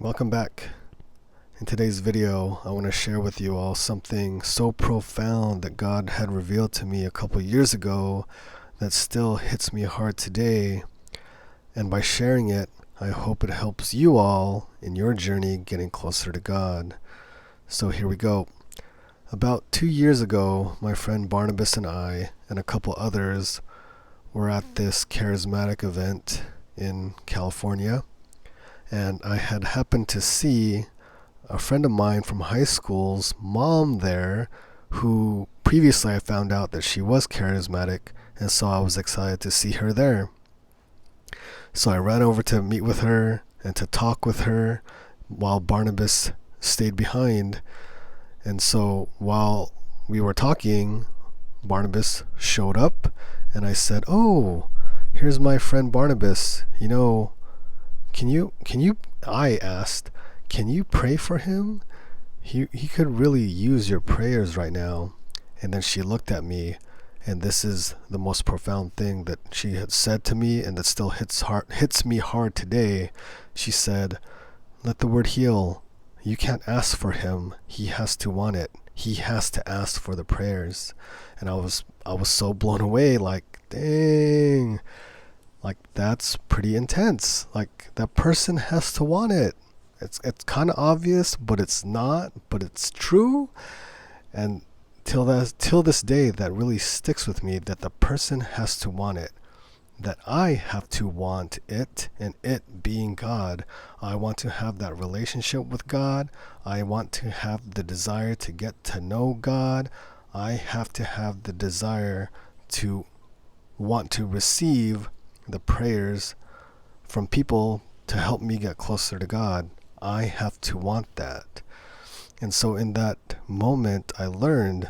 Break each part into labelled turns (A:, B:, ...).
A: Welcome back. In today's video, I want to share with you all something so profound that God had revealed to me a couple years ago that still hits me hard today. And by sharing it, I hope it helps you all in your journey getting closer to God. So here we go. About 2 years ago, my friend Barnabas and I and a couple others were at this charismatic event in California. And I had happened to see a friend of mine from high school's mom there, who previously I found out that she was charismatic, and so I was excited to see her there. So I ran over to meet with her and to talk with her while Barnabas stayed behind. And so while we were talking, Barnabas showed up, and I said, "Oh, here's my friend Barnabas. I asked, can you pray for him? He could really use your prayers right now." And then she looked at me, and this is the most profound thing that she had said to me, and that still hits me hard today. She said, "Let the word heal. You can't ask for him. He has to want it. He has to ask for the prayers." And I was so blown away, like, dang. Like, that's pretty intense. Like, that person has to want it. It's kind of obvious, but it's not, but it's true. And till this day, that really sticks with me, that the person has to want it. That I have to want it, and it being God. I want to have that relationship with God. I want to have the desire to get to know God. I have to have the desire to want to receive the prayers from people to help me get closer to God. I have to want that. And so in that moment, I learned,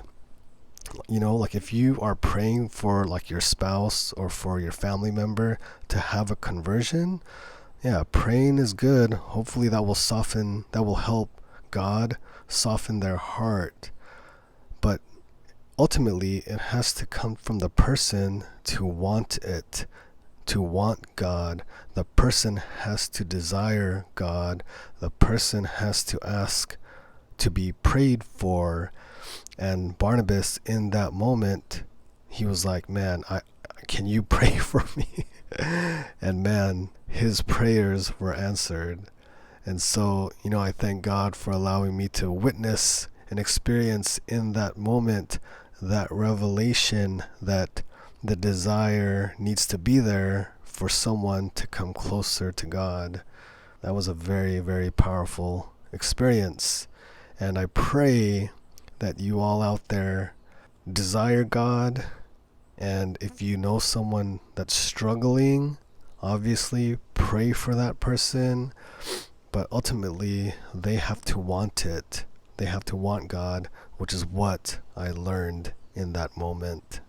A: like, if you are praying for like your spouse or for your family member to have a conversion, yeah, praying is good. Hopefully that will help God soften their heart. But ultimately, it has to come from the person to want it. To want God. The person has to desire God. The person has to ask to be prayed for. And Barnabas, in that moment, he was like, "Man, can you pray for me?" And man, his prayers were answered. And so, I thank God for allowing me to witness and experience in that moment that revelation that the desire needs to be there for someone to come closer to God. That was a very, very powerful experience. And I pray that you all out there desire God. And if you know someone that's struggling, obviously pray for that person. But ultimately, they have to want it. They have to want God, which is what I learned in that moment.